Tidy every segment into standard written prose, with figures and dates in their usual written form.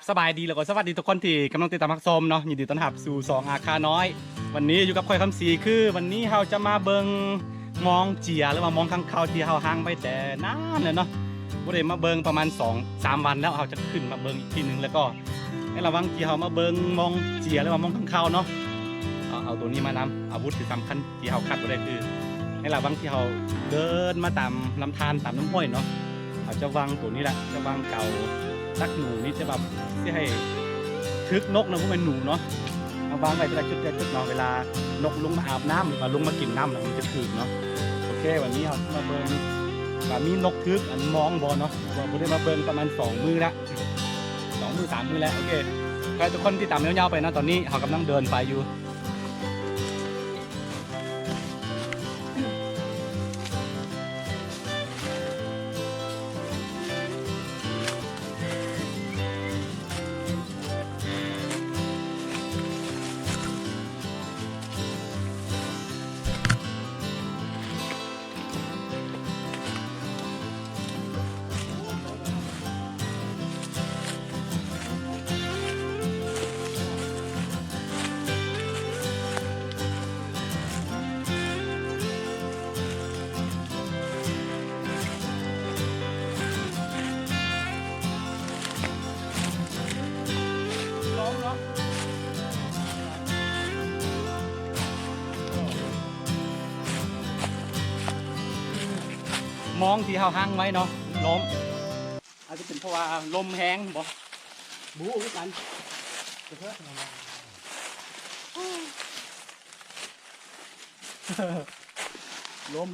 สบายดีแล้วก็สวัสดีทุกคนที่กำลังติดตามพักชมเนาะยินดีต้อนรับสู่2อาคาน้อยวันนี้อยู่กับค่อยคำศรีคือวันนี้เราจะมาเบิงมองเจียหรือว่ามองข้างเขาที่เราห่างไปแต่นานเลยเนาะบ่ได้มาเบิงประมาณ2-3 วันแล้วเราจะขึ้นมาเบิงอีกทีนึงแล้วก็ในระหว่างที่เรามาเบิงมองเจียหรือว่ามองข้างเขาเนาะเอาตัวนี้มานำอาวุธที่สำคัญที่เราคาดไว้ได้คือในระหว่างที่เราเดินมาตามลำธารตามน้ำห้วยเนาะเราจะวางตัวนี้แหละจะวางเก่าตักหนูนี่จะแบบที่ให้ทึกนกนะพวกมันหนูเนาะเอาวางไว้เวลาจุดเนาะเวลานกลงมาอาบน้ำหรือว่าลงมากินน้ำมันจะถึกเนาะโอเควันนี้เรามาเบิ่งว่ามีนกทึกอันมองบอเนาะว่าผมได้มาเบิ่งประมาณ2 มื้อละ2 มื้อ 3 มื้อแล้วโอเคใครทุกคนที่ตามยาวๆไปนะตอนนี้เรากำลังเดินไปอยู่มองที่เขาห้างไว้เนาะล้มอาจจะเป็นเพราะว่าลมแห้งบ่บู๊กันล้ม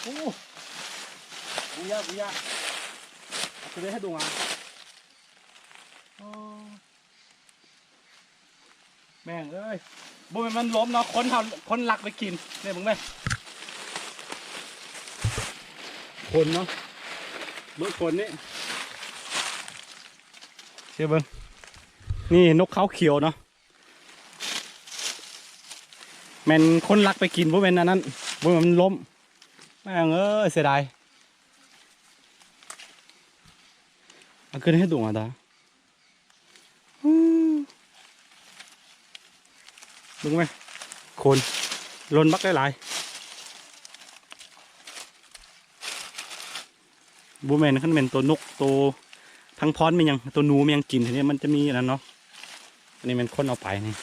โอ้บุยาจะได้ให้ดูอ่ะแม่งเอ้ยบุ้มันล้มเนาะคนหลักไปกินเนี่ยมึงไหมคนเนาะเบิ้งคนนี่เชื่อเบิ้งนี่นกเขาเขียวเนาะแม่นคนลักไปกินพวกแม่นอันนั้นพวกมันล้มแม่งเอ้ยเสียดายเอาขึ้นให้ดูอ่ะตาเบิ้งไหมคนลนบักได้หลายบูแมนขั้นเป็นตัวนกตัวทั้งพร้อนมันยังตัวหนูมันยังกินทีนี้มันจะมีอะไรเนาะอันนี้มันค้นเอาไปนี่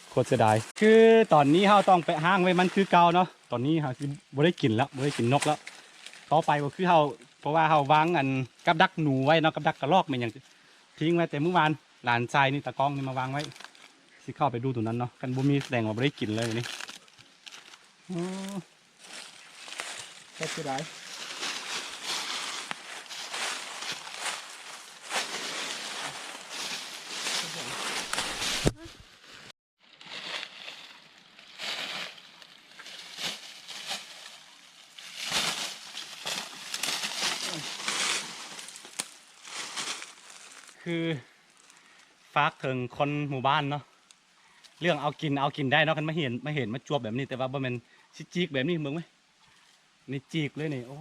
โคตรเสียดายคือตอนนี้เราต้องไปห้างไว้มันคือเก่าเนาะตอนนี้เราบ่ได้กินแล้วบ่ได้กินนกแล้วต่อไปก็คือเราเพราะว่าเราวางอันกับดักหนูไว้เนาะกับดักกระรอกมันยังทิ้งไว้แต่เมื่อวานหลานชายนี่ตะกองนี่มาวางไว้สิเข้าไปดูตัวนั้นเนาะกันบ่มีแสดงว่าบ่ได้กินเลยนี่แค่เสียดายคือฝากถึงคนหมู่บ้านเนาะเรื่องเอากินได้เนาะกันมาเห็นมาจวบแบบนี้แต่ว่าบ่แม่นสิจีกแบบนี้มึงไหมนี่จีกเลยนี่โอ้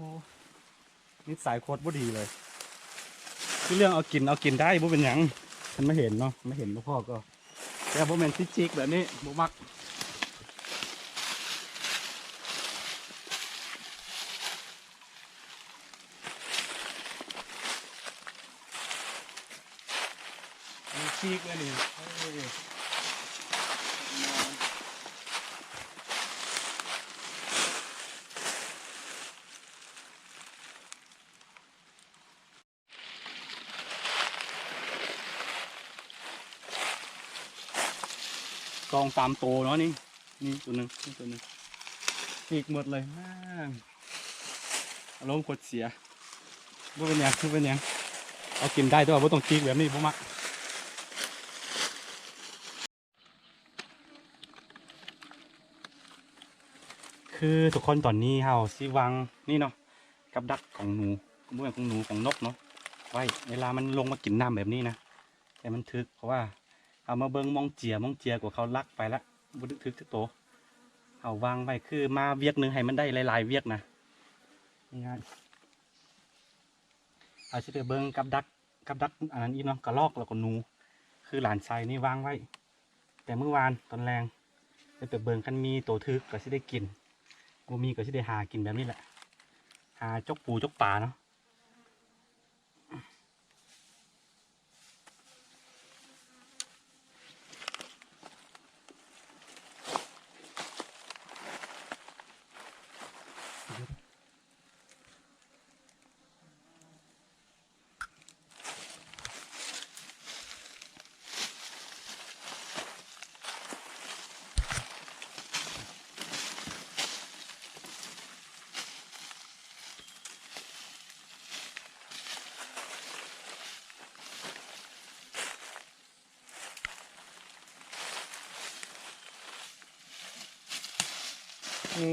นี่สายโคตรบ่ดีเลยคือเรื่องเอากินได้บ่เป็นหยังฉันมาเห็นเนาะมาเห็นพ่อก็แต่บ่แม่นสิจีกแบบนี้บ่มักจีกเลยนี่กองตามโตเนาะนี่ตัวหนึ่งจีกหมดเลยอารมณ์กดเสียบ่เป็นหยังเอากินได้แต่ว่าบ่ต้องจีกแบบนี้บ่มักคือทุกคนตอนนี้เฮาสิวางนี่เนาะกับดักของหนูของหนูของนกเนาะไว้เวลามันลงมากินน้ำแบบนี้นะแต่มันทึกเพราะว่าเอามาเบิ้งมองเจียกว่าเขาลักไปละบุทึกทึกโต เอาวางไว้คือมาเวียกหนึ่งให้มันได้หลายๆเวียกนะ ง่ายอาจจะไปเบิ้งกับดักอันนั้นอีกเนาะกระลอกแล้วก็หนูคือหลานชายนี่วางไว้แต่เมื่อวานตอนแรงไปเบิ้งคันมีโตทึกก็จะได้กินบ่มีก็จะได้หากินแบบนี้แหละหาจกปูจกป่าเนาะงู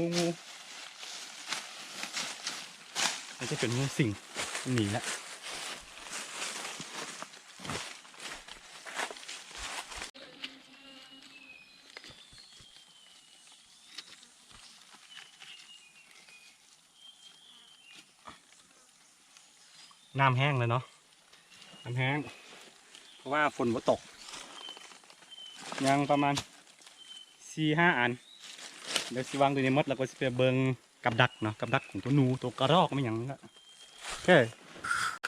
มันจะเป็นงูสิงหนีแล้วน้ำแห้งเลยเนาะน้ำแห้งเพราะว่าฝนบ่ตกยังประมาณ4-5 อันเดี๋ยวสิวางตัวนี้หมดแล้วก็สิไปเบิ่งกับดักเนาะกับดักของตัวหนูตัวกระรอกไม่หยังละโอเค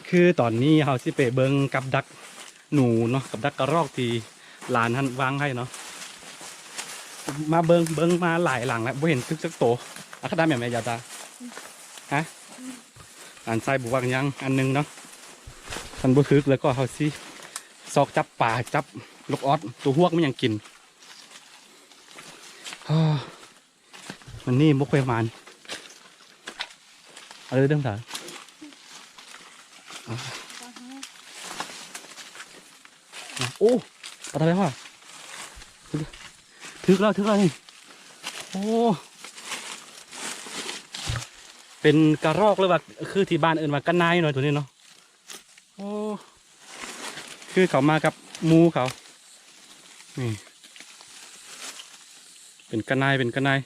คือตอนนี้เราสิไปเบิ่งกับดักหนูเนาะกับดักกระรอกที่หลานท่านวางให้เนาะมาเบิ่งมาหลายหลังแล้วบ่เห็นทึกสักโตอะคาดาแม่แม่ยาตาฮะอันทรายบุกวางยังอันนึงเนาะท่านบ่ทึกแล้วก็เขาสิซอกจับป่าจับลูกออดตัวหวกไม่ยังกินมันนี่มุกไปมันเอาเลยเด้อถ่ายโอ้เอาทำไมวะทึกแล้วนี่โอ้เป็นกระรอกหรือว่าคือที่บ้านอื่นว่ากระนายหน่อยตัวนี้เนาะโอ้คือเขามากับมูเขานี่เป็นกระนาย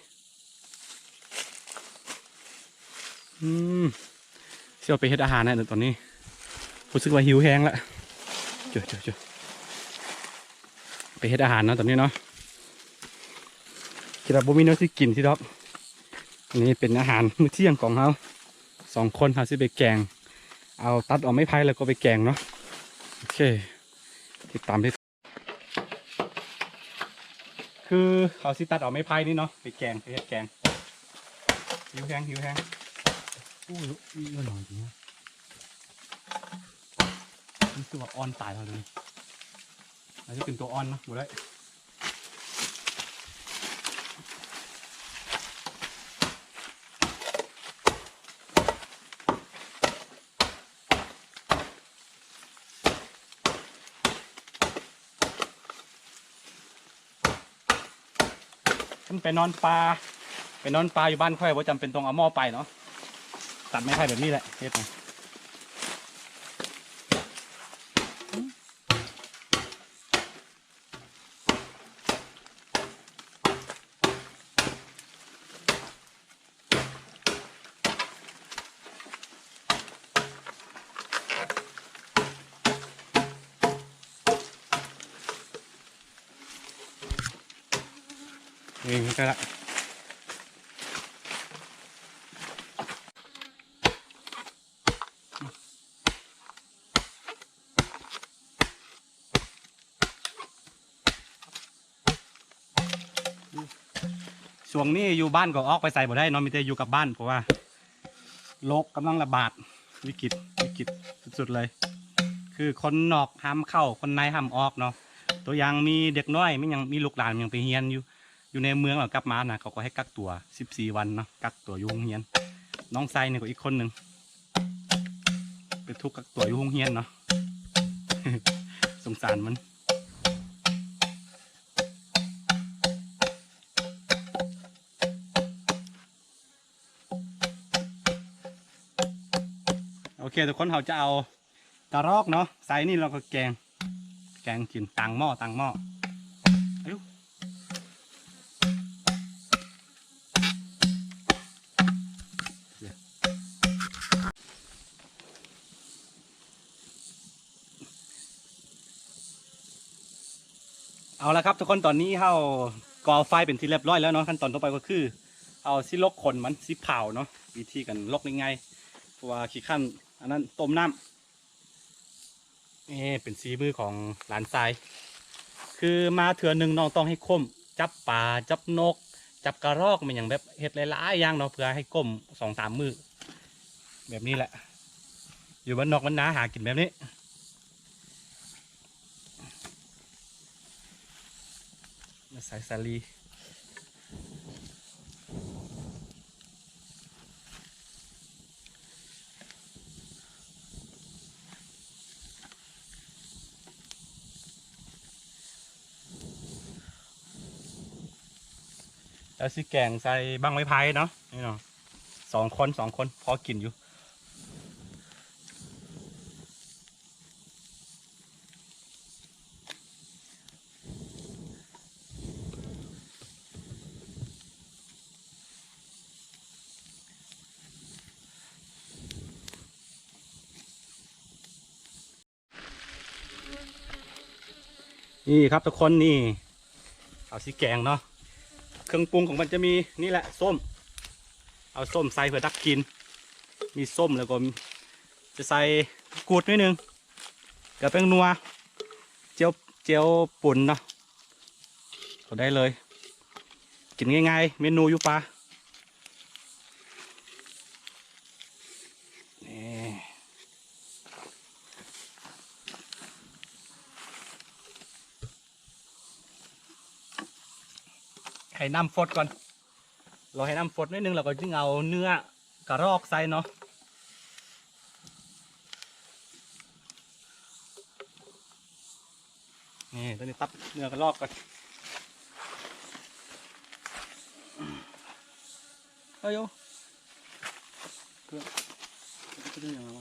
เชี่ยวไปเฮ็ดอาหารนะตอนนี้รู้สึกว่าหิวแห้งแล้วเจอไปเฮ็ดอาหารนะตอนนี้เนาะคิดว่าบ่มีเนื้อที่กินที่ดอกอันนี้เป็นอาหารมื้อเที่ยงของเรา2 คนเราสิไปแกงเอาตัดออกไม้ไผ่แล้วก็ไปแกงเนาะโอเคติดตามที่คือเขาสิตัดออกไม้ไผ่นี่เนาะไปแกงไปเฮ็ดแกงหิวแห้งอู้ยนี่หน่อยจริงนะนี่คือว่าออนตายเลยอาจจะเป็นตัวออนนะหมดเลยฉันไปนอนปลาอยู่บ้านค่อยว่าจำเป็นต้องเอาหม้อไปเนาะตัดไม้ไผ่แบบนี้แหละเฮ็ดไงนี่ก็ละช่วงนี้อยู่บ้านก็ออกไปใส่บ่ได้นอนมีแต่อยู่กับบ้านเพราะว่าโรคกำลังระบาดวิกฤตสุดๆเลยคือคนนอกห้ามเข้าคนในห้ามออกเนาะตัวอย่างมีเด็กน้อยไม่ยังมีลูกหลานยังไปเฮียนอยู่ในเมืองหรอกลับมานะเขาก็ให้กักตัว14 วันเนาะกักตัวอยู่โรงเรียนน้องไซเนี่ยก็อีกคนหนึ่งไปทุกกักตัวอยู่โรงเรียนเนาะ สงสารมันโอเคทุกคนเขาจะเอากระรอกเนาะไซนี่เราก็แกงกินต่างหม้อ เอาละครับทุกคนตอนนี้เฮาก่อไฟเป็นที่เรียบร้อยแล้วเนาะขั้นตอนต่อไปก็คือเอาสิลกขนมันสิเผาเนาะวิธีกันลกยังไงเพราะว่าขี้ขั้นอันนั้นต้มน้ำนี่เป็นซีมือของหลานทรายคือมาเถื่อหนึ่งน้องต้องให้คมจับปลาจับนกจับกระรอกมันอย่างแบบเห็ดหลายๆอย่างเนาะเพื่อให้ก้ม2-3 มือแบบนี้แหละอยู่บ้านนอกมันนาหากินแบบนี้ใส่สาลีแล้วสิแกงใส่บังไม้ไผ่เนาะนี่เนาะสองคนพอกินอยู่นี่ครับทุกคนนี่เอาสิแกงเนาะเครื่องปรุงของมันจะมีนี่แหละส้มเอาส้มใส่เพื่อดักกินมีส้มแล้วก็จะใส่กูดนิดนึงกับแป้งนัวเจียวป่นเนาะก็ได้เลยกินง่ายๆเมนูอยู่ปลาให้น้ำฟดก่อนเราให้น้ำฟดนิดนึงเราก็จึงเอาเนื้อกระรอกใส่เนาะนี่ตอนนี้ตับเนื้อกระรอกก่อนเฮ้ยโยเพื่อจะได้ยังไง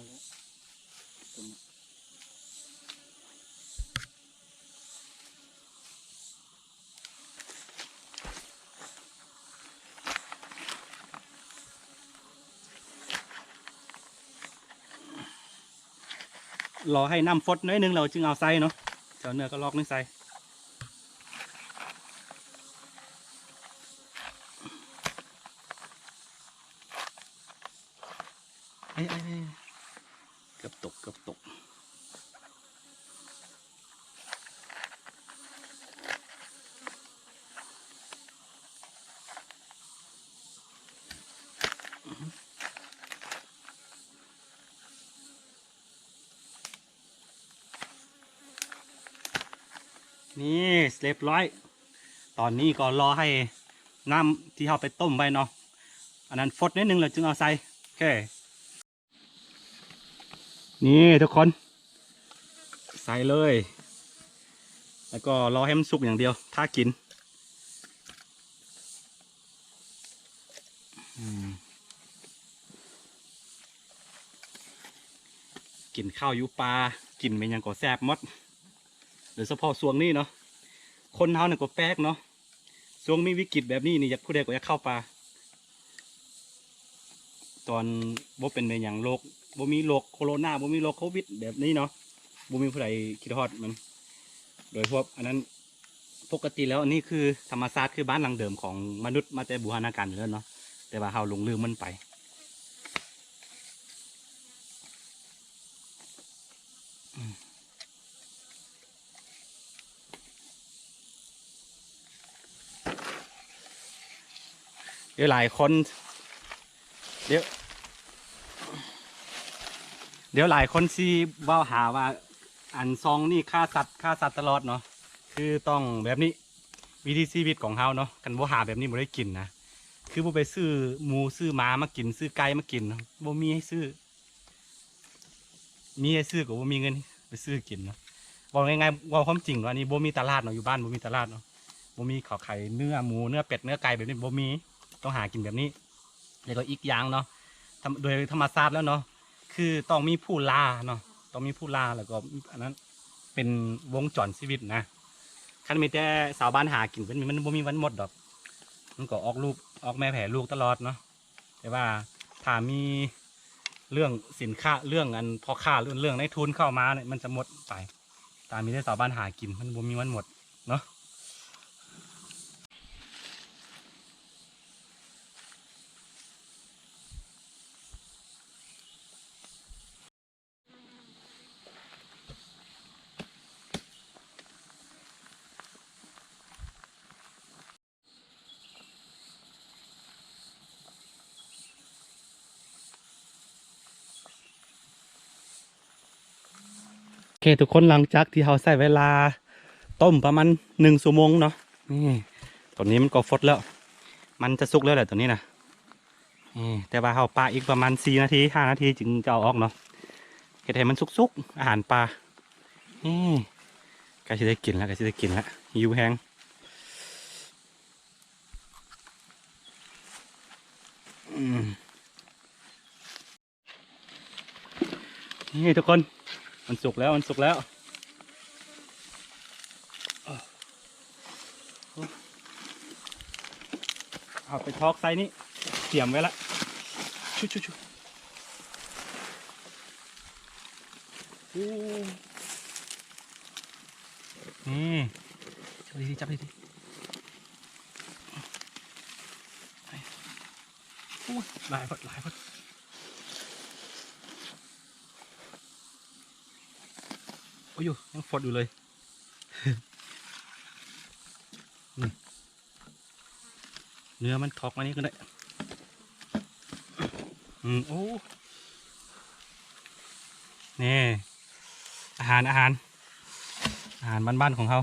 รอให้น้ำฟดนิดนึงเราจึงเอาใส่เนาะเจ้าเนื้อกระรอกนี่ใส่ไอ้เกือบตกนี่เรียบร้อยตอนนี้ก็รอให้น้ำที่เราไปต้มไว้เนาะอันนั้นฟดนิดนึงเราจึงเอาใส่โอเคนี่ทุกคนใส่เลยแล้วก็รอให้มันสุกอย่างเดียวถ้ากินกินข้าวยุปลากินเป็นยังก็แซ่บมดโดยเฉพาะช่วงนี้เนาะคนเฮาเนี่ยก็แปลกเนาะช่วงมีวิกฤตแบบนี้นี่อยากผู้ใดก็อยากเข้าป่าตอนบ่เป็นในอย่างโรคบ่มีโรคโคโรนาบ่มีโรคโควิดแบบนี้เนาะบ่มีผู้ใดคิดฮอดมันโดยพวกอันนั้นปกติแล้วอันนี้คือธรรมชาติคือบ้านหลังเดิมของมนุษย์มาแต่บูรณาการอยู่แล้วเนาะแต่ว่าเฮาหลงลืมมันไปเดี๋ยวหลายคนเดี๋ยวหลายคนซีว่าหาว่าอันซองนี่ฆ่าสัตว์ตลอดเนาะคือต้องแบบนี้วิธีชีวิตของเฮาเนาะกันบ่หาแบบนี้บ่ได้กินนะคือบ่ไปซื้อหมูซื้อหมามากินซื้อไก่มากินบ่มีให้ซื้อมีให้ซื้อก็บ่มีเงินไปซื้อกินเนาะบอกง่ายๆว่าความจริงว่านี่บ่มีตลาดเนาะอยู่บ้านบ่มีตลาดเนาะบ่มีข้าวไข่เนื้อหมูเนื้อเป็ดเนื้อไก่แบบนี้บ่มีต้องหากินแบบนี้แล้วก็อีกอย่างเนาะโดยธรรมชาติแล้วเนาะคือต้องมีผู้ล่าเนาะต้องมีผู้ล่าแล้วก็อันนั้นเป็นวงจรชีวิตนะคันมีแต่สาวบ้านหากินมันบ่มีวันหมดดอกมันก็ออกลูกออกแม่แผ่ลูกตลอดเนาะแต่ว่าถ้ามีเรื่องสินค้าเรื่องอันพอค้าเรื่องในทุนเข้ามาเนี่ยมันจะหมดไปตามมีแต่สาวบ้านหากินมันบ่มีวันหมดเนาะ เคทุกคนหลังจากที่เราใส่เวลาต้มประมาณ1 ชั่วโมงเนาะนี่ตอนนี้มันก็ฟดแล้วมันจะสุกแล้วแหละตัวนี้นะนี่แต่ว่าเราปลาอีกประมาณ4 นาที5 นาทีจึงจะเอาออกเนาะเฮ็ดให้มันสุกๆอาหารปลานี่ใกล้จะได้กินแล้วใกล้จะได้กินแล้วหิวแห้งนี่ทุกคนมันสุกแล้วมันสุกแล้วเอาไปทอกไซนี้เตรียมไว้ละชุชุนี่จับดีๆจับดีๆหลายพอดหลายพอดโอ้ยยังฟดอยู่เลยเนื้อมันทอกมานี่ก็ได้โอ้นี่อาหารบ้านๆของเขา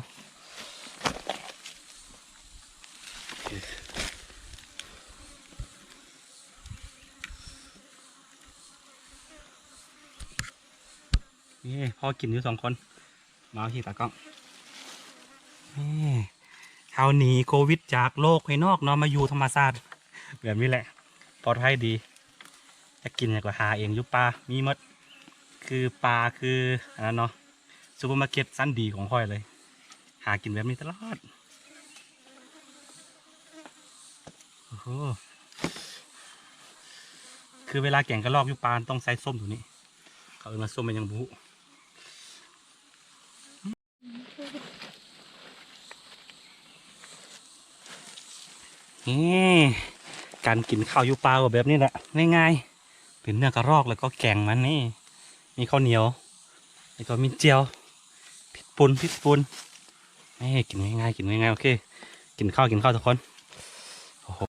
นี่พ่อกินอยู่2 คนมาที่ตากล้องนี่เขาหนีโควิดจากโลกภายนอกเนาะมาอยู่ธรรมชาติแบบนี้แหละปลอดภัยดีจะกินอย่างก็หาเองยุปลามีมดคือปลาคืออันนั้นเนาะซูเปอร์มาร์เก็ตสั้นดีของค่อยเลยหากินแบบนี้ตลอดโอ้โหคือเวลาแกงกระรอกยุปลาต้องใส่ส้มตัวนี้เขาเอามาส้มมันยังบุนี่การกินข้าวยุปลาแบบนี้แหละง่ายๆเป็นเนื้อกระรอกแล้วก็แกงมันนี่มีข้าวเหนียวแล้วก็มีเจียวพริกป่นนี่กินง่ายๆกินง่ายๆโอเคกินข้าวทุกคนโอ้โห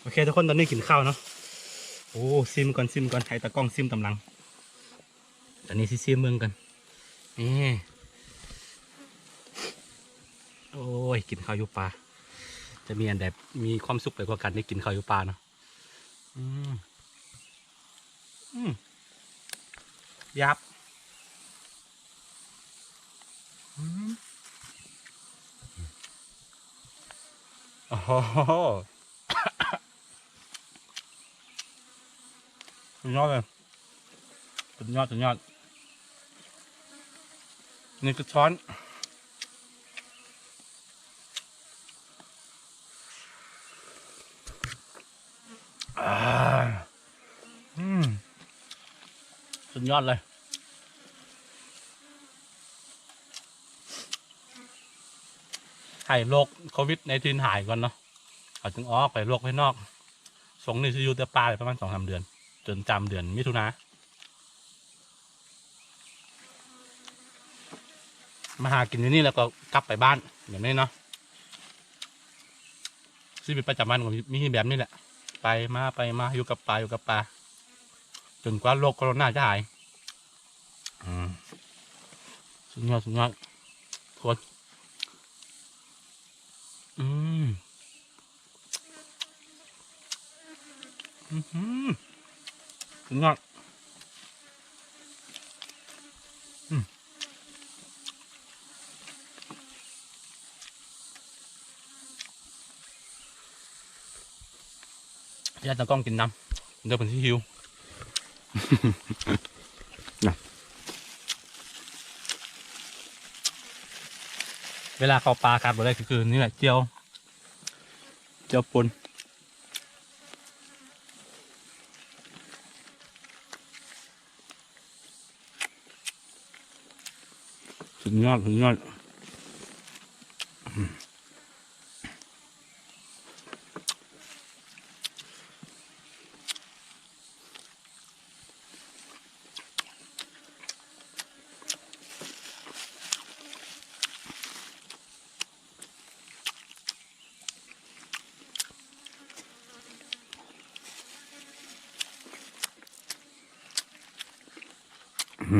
โอเคทุกคนตอนนี้กินข้าวเนาะโอ้ซิมก่อนให้ตากล้องซิมตำลังตอนนี้ซิมเมืองกันนี่โอ้ยกินข้าวยุปลาจะมีอันใดมีความสุขไปกว่ากันได้กินข้าวยุปลาเนาะยับโอ้โหสุดยอดเลยสุดยอดนี่คือช้อนสุดยอดเลยให้โรคโควิดในทีนหายก่อนเนาะเขาจึงออกไปโรคภายนอกสงนี่จะอยู่แต่ปลาประมาณ2-3 เดือนจนจำเดือนมิถุนามาหากินอยู่นี่แล้วก็กลับไปบ้านอย่างนี้เนาะชีวิตประจำวันของมีแบบนี้แหละไปมาอยู่กับปลาจนกว่าโรคโคโรนาจะหายสุดยอดทุกคนสุดยอดญาติตะก้องกินน้ำเดี๋ยวเป็นที่หิวเวลาเข้าปลาขาดบ่ได้คือนี่แหละเจียวปนสุดยอด น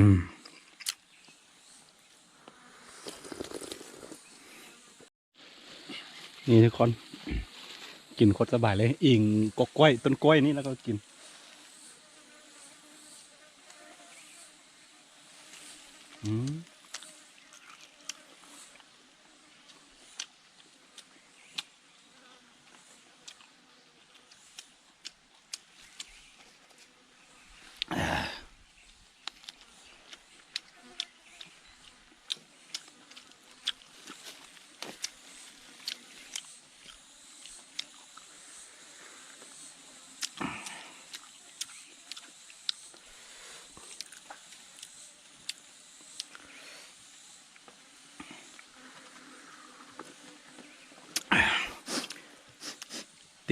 ี่ทุกคนกินโคตรสบายเลยอิงกกกล้วยต้นกล้วยนี่แล้วก็กิน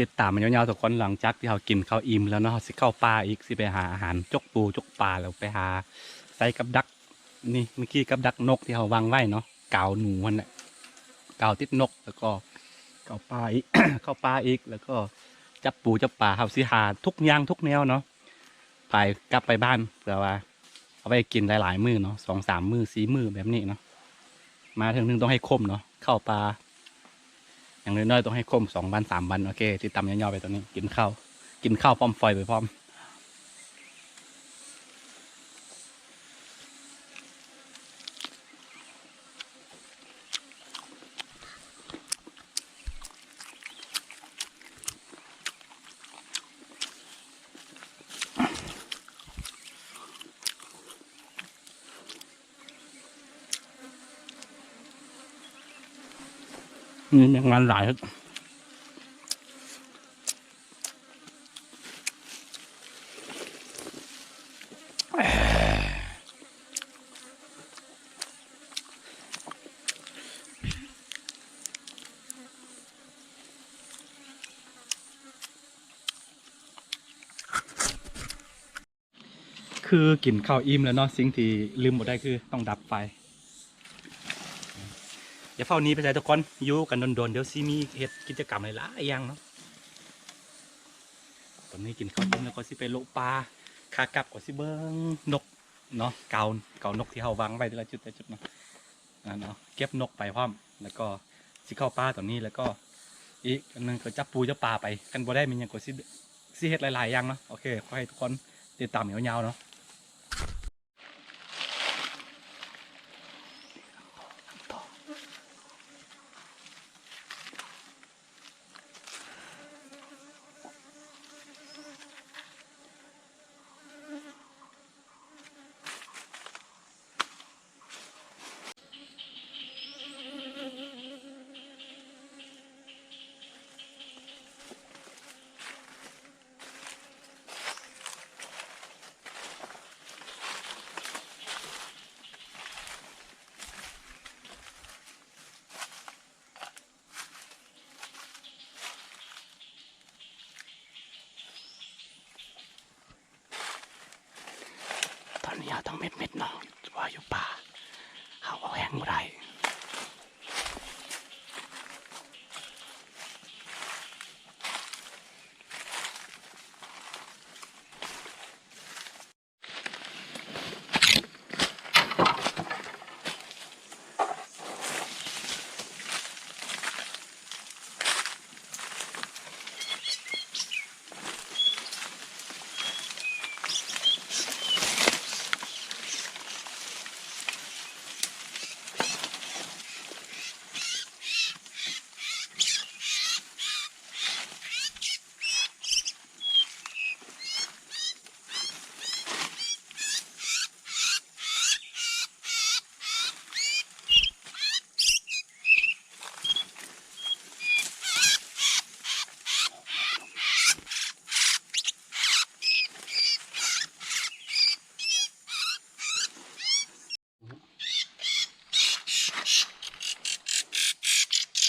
ติดตามมันยาวๆทุกคนหลังจากที่เรากินข้าวอิ่มแล้วเนาะสิเข้าป่าอีกสิไปหาอาหารจกปูจกปลาแล้วไปหาใส่กับดักนี่เมื่อกี้กับดักนกที่เราวางไว้เนาะกาวหนูมันแหละกาวติดนกแล้วก็เข้าป่าอีก เข้าป่าอีกแล้วก็จับปูจับปลาเขาสิหาทุกอย่างทุกแนวเนาะไปกลับไปบ้านเผื่อว่าเอาไปกินหลายๆมื้อเนาะ2-3 มื้อ4 มื้อแบบนี้เนาะมาถึงนึงต้องให้คมเนาะเข้าป่าอย่างน้อยๆต้องให้คม2 วัน 3 วันโอเคที่ตำย่อๆไปตรงนี้กินข้าวพร้อมฟอยไปพร้อมนี่ยังงานหลายครับคือกินข้าวอิ่มแล้วเนาะสิ่งที่ลืมหมดได้คือต้องดับไฟอย่าเฝ้านี้ไปใส่ทุกคนอยู่กันโดนๆเดี๋ยวซีมีเฮ็ดกิจกรรมหลายๆอย่างเนาะตอนนี้กินข้าวอิ่มแล้วก็สิไปโลปลาขากลับก็สิเบิ้งนกเนาะเกานกที่เฮาวางไว้แต่ละจุดเนาะเนาะเก็บนกไปพร้อมแล้วก็สิเข้าป่าตอนนี้แล้วก็อีกอันนึงก็จับปูจับปลาไปกันบ่ได้มันยังก็สิเฮ็ดหลายๆอย่างเนาะโอเคขอให้ทุกคนติดตามยาวๆเนาะตอนนี้เราต้องเม็ดเนาะว่าอยู่ป่าเขาเอาแห้งบ่ได้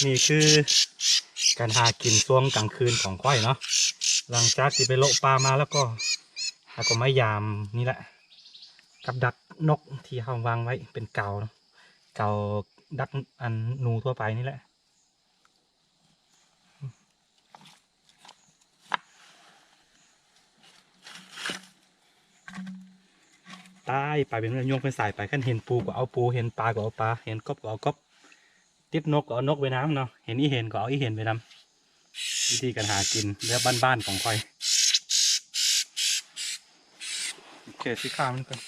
นี่คือการหากินช่วงกลางคืนของควายเนาะหลังจากที่ไปโลปลามาแล้วก็หาก็ไม้ยามนี่แหละกับดักนกที่เขาวางไว้เป็นเกาเนาะเกาดักอันหนูทั่วไปนี่แหละ ตายไปเป็นโยงเป็นสายไปขั้นเห็นปูก็เอาปูเห็นปลาก็เอาปลาเห็นกบก็เอากบติดนกก็เอานกไปน้ำเนาะเห็นอีเห็นก็เอาอีเห็นไปน้ำวิธีการหากินเรื่องบ้านๆของคอยโอเคสิข้าวมันก่อน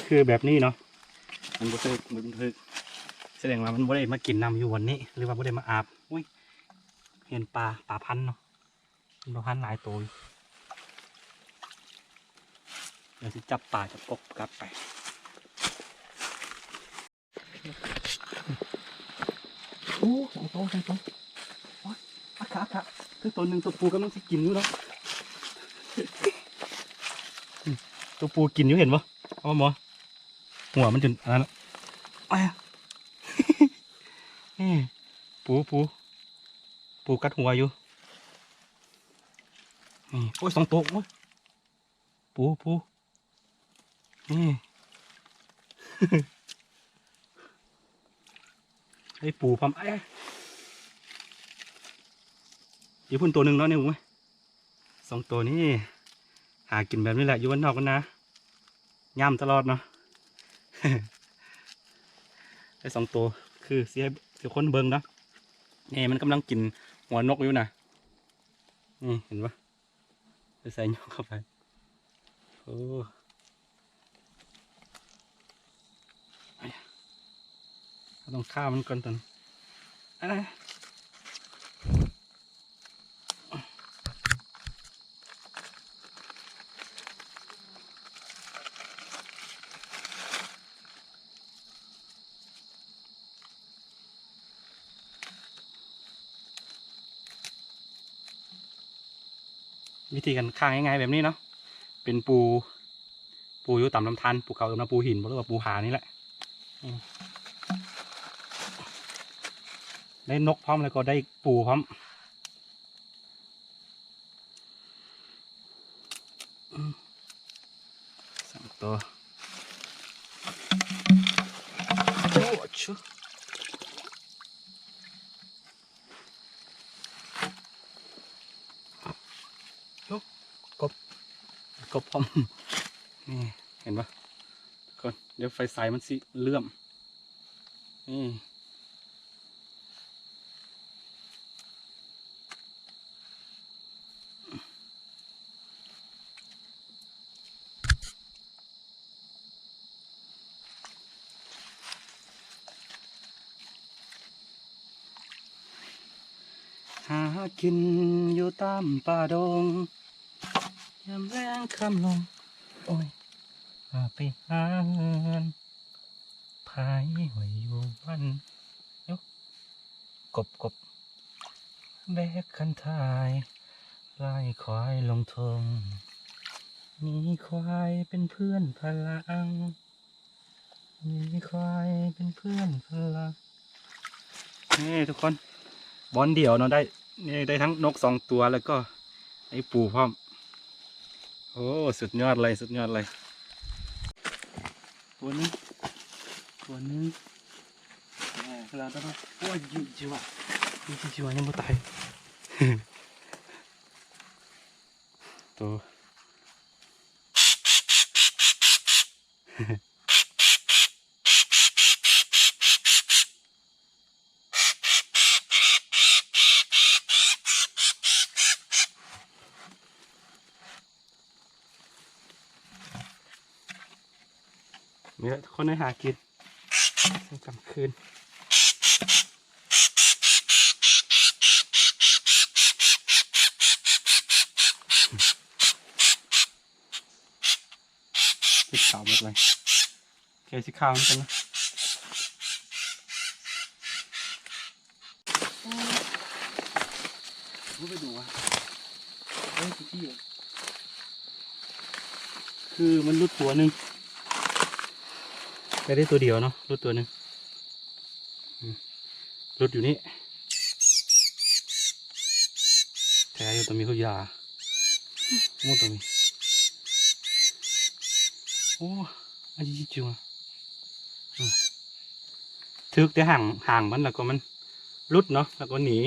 คือแบบนี้เนาะมันบ่ทึกแสดงว่ามันบ่ได้มากินน้ำอยู่วันนี้หรือว่าบ่ได้มาอาบอุ้ยเห็นปลาพันธุ์เนาะปลาพันธุ์หลายตัวเดี๋ยวจะจับปลาจับกบกลับไปโอ้สองตัวโอ้ยอะคือตัวหนึ่งตัวปูกำลังจะกินอยู่เนาะตัวปูกินอยู่เห็นปะเอาหมอหัวมันจนอะไรละไอ้นี่ปูกัดหัวอยู่นี่โอ้ยสองตัวโอ้ยปูนี่ไอ้ปูพร้อมไอ้อีพุ่นตัวหนึ่งเนาะเนี่ยผมสองตัวนี้หากินแบบนี้แหละอยู่วันนอกกันนะย่ำตลอดเนาะ ไอ้สองตัวคือเสียคนเบิงเนาะนี่มันกำลังกินหัวนกอยู่นะนี่เห็นปะไปใส่นกเข้าไปโอ้ต้องฆ่ามันก่อนตอนอะไรวิธีการฆ่าง่ายๆแบบนี้เนาะเป็นปูอยู่ต่ำลำธารปูเขาตำน้ำปูหินหรือว่าปูหานี่แหละได้นกพร้อมแล้วก็ได้ปูพร้อมสองตัวโอ้ชุกบพร้อมนี่เห็นปะก่อนเดี๋ยวไฟสายมันสิเลื่อมนี่หากินอยู่ตามป่าดงยามแรงค่ำลงโอ้ยไปหาเงินพายหอยอยู่บ้านยกกบแบกคันทายไล่ควายลงทงมีควายเป็นเพื่อนพลังมีควายเป็นเพื่อนพลังนี่ทุกคนบอลเดี่ยวเนาะได้ทั้งนกสองตัวแล้วก็ไอ้ปูพร้อมโอ้สุดยอดเลยตัวนึงเวลาต้องโอ้ยจิ๋วยังไม่ตายตัวเนี่ยทุกคนได้หากินกลางคืนติดขาวหมดเลยแค่สีขาวเหมือนกันนะไปดูอ่ะคือมันรุดตัวหนึ่งได้ตัวเดียวเนาะรุดตัวหนึ่งรุดอยู่นี่แท้อยู่ตรงมีเขายาหมดตรงนี้โอ้อันนี้จิ๋วทึกแต่ห่างมันแล้วก็มันรุดเนาะแล้วก็หนี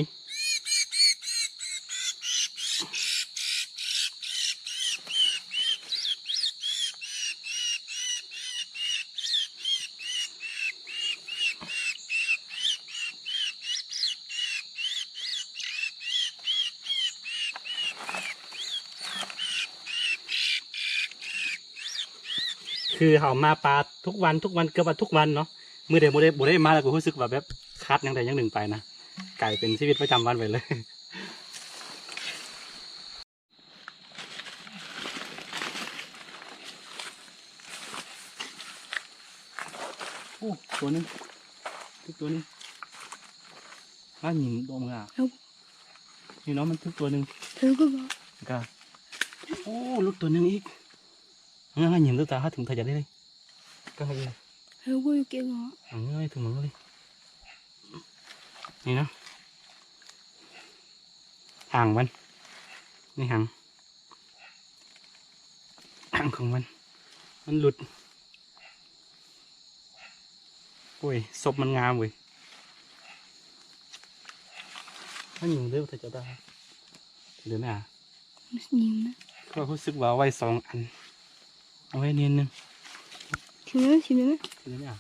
คือเขามาปลาทุกวันเกือบว่าทุกวันเนาะมื้อใดบ่ได้มาแล้วก็รู้สึกว่าแบบคัดอย่างใดอย่างหนึ่งไปนะกลายเป็นชีวิตประจำวันไปเลยโอ้ตัวนึงตัวนึงว่าหญิงโดมอ่ะนี่เนาะมันทุกตัวนึงก็โอ้ลูกตัวนึงอีกงั้นหญิงตัวตาถึงทะยานได้เลยก็ให้ถึงมึงเลยนี่เนาะห่างมันนี่ห่างของมันหลุดโอ้ยศพมันงามเว้ยถ้าหญิงเลือกจะได้เดี๋ยวนะก็รู้สึกว่าไว้2 อันเอาไว้เนียนนึงชิมได้ไหมเดี๋ยวนะ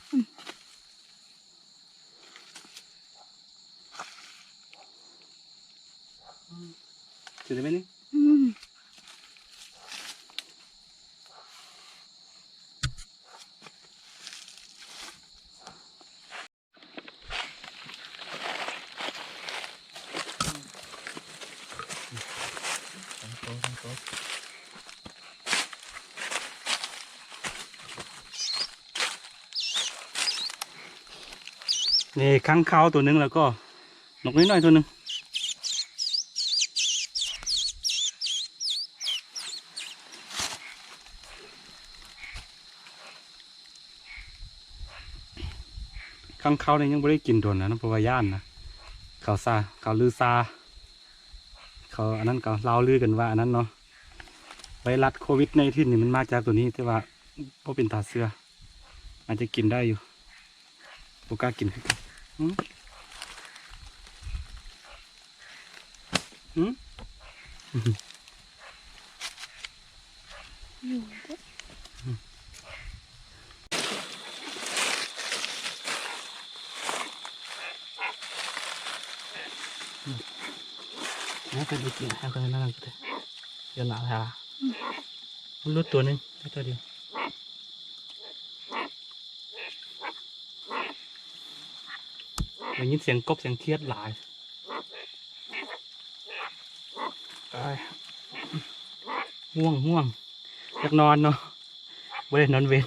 ชิมได้ไหมนี่นี่ค้างคาวตัวนึงแล้วก็นกน้อยตัวนึงค้างคาวเนี่ยยังไม่ได้กินโดนนะเพราะว่าย่านนะเขาลือซาเขาอันนั้นเขาเล่าลือกันว่าอันนั้นเนาะไวรัสโควิดในที่นี่มันมาจากตัวนี้แต่ว่าพอเป็นตาเสืออาจจะกินได้อยู่โอกล้ากินคือกันน่าจะดีกินให้คนนั้นก็ได้เดี๋ยวหนาละมันรุดตัวนึงแค่ตัวเดียวได้ยินเสียงกบเสียงเครียดหลายง่วงอยากนอนเนาะไม่ได้นอนเวร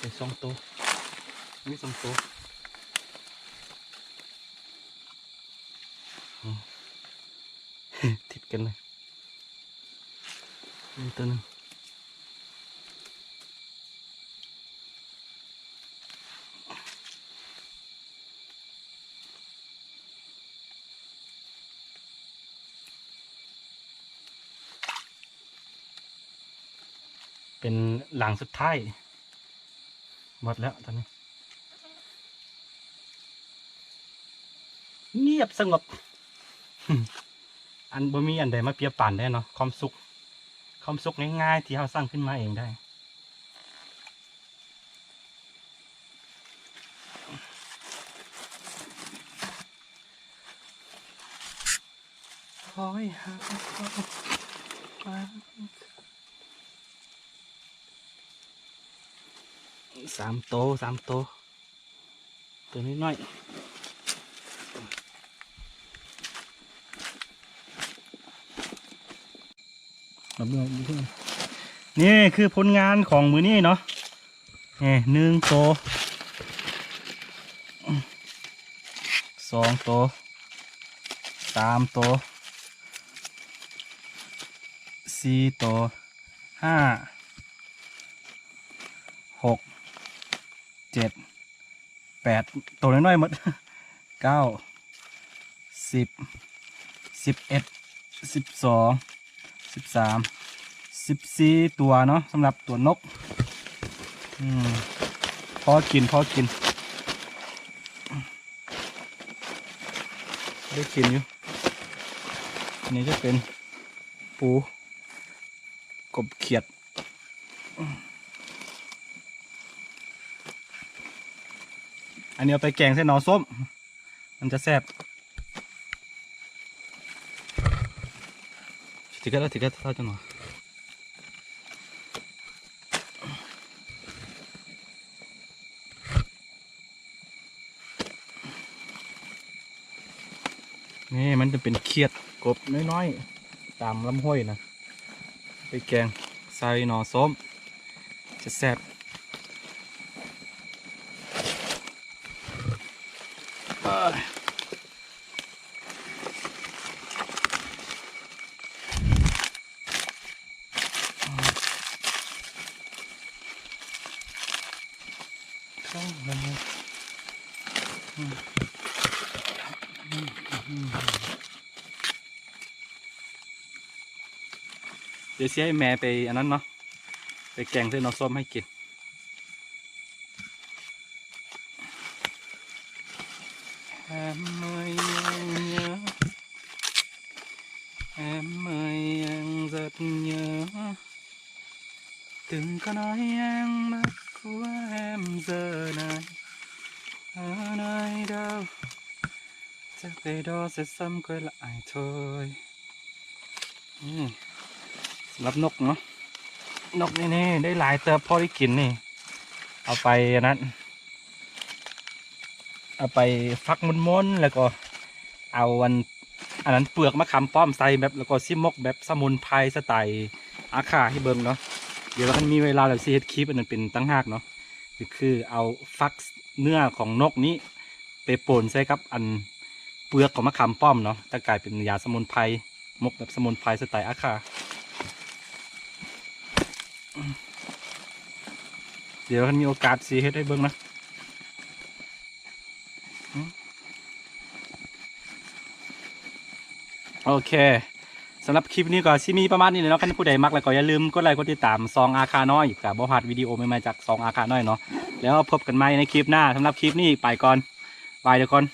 ไป2 ตัวนี่2 ตัวติดกันเลยนี่ตัวนึงเป็นหลังสุดท้ายหมดแล้วตอนนี้เงียบสงบอันบ่มีอันใดมาเปรียบปานได้เนาะความสุขง่ายๆที่เราสร้างขึ้นมาเองได้คอยหา 3 โตวตัวนี้น้อยนี่คือผลงานของมือนี้เนาะนี่1 โตว2 โตว3 โตว4 โตว5 6 7 8ตัวน้อยๆหมด9 10 11 12 13 14ตัวเนาะสำหรับตัวนกพอกินได้กินอยู่อันนี้จะเป็นปูกบเขียดอันนี้เอาไปแกงเส้นหน่อส้มมันจะแซ่บถือกันเท่าจังหน่อยนี่มันจะเป็นเขียดกบน้อยๆตามลำห้วยนะไปแกงใส่หน่อส้มจะแซ่บเดี๋ยวเสียให้แม่ไปอันนั้นเนาะไปแกงเส้นหน่อส้มให้กินem ơi anh rất nhớ từng có nói em mắt của em giờ này ở nơi đâu chắc về đó sẽ sớm quay lại thôi สำหรับนกเนาะนกนี่ได้หลายเติบพอได้กินนี่เอาไปนั้นเอาไปฟักม้วนๆแล้วก็เอาอันนั้นเปลือกมะขามป้อมใส่แบบแล้วก็ซิมกแบบสมุนไพรสไตล์อาคาให้เบิ่งเนาะเดี๋ยวมันมีเวลาแบบซีเฮ็ดคลิปอันนั้นเป็นตั้งหากเนาะคือเอาฟักเนื้อของนกนี้ไปป่นใส่กับอันเปลือกของมะขามป้อมเนาะจะกลายเป็นยาสมุนไพรมกแบบสมุนไพรสไตล์อาคาเดี๋ยวมันมีโอกาสซีเฮ็ดให้เบิ่งนะโอเคสำหรับคลิปนี้ก็มีประมาณนี้เลยเนาะท่านผู้ใดมักแล้วก็อย่าลืมกดไลค์กดติดตามซองอาคาน้อยกับบ่พลาดวิดีโอใหม่ๆจากซองอาคาน้อยเนาะแล้วพบกันใหม่ในคลิปหน้าสำหรับคลิปนี้ไปก่อนบายทุกคน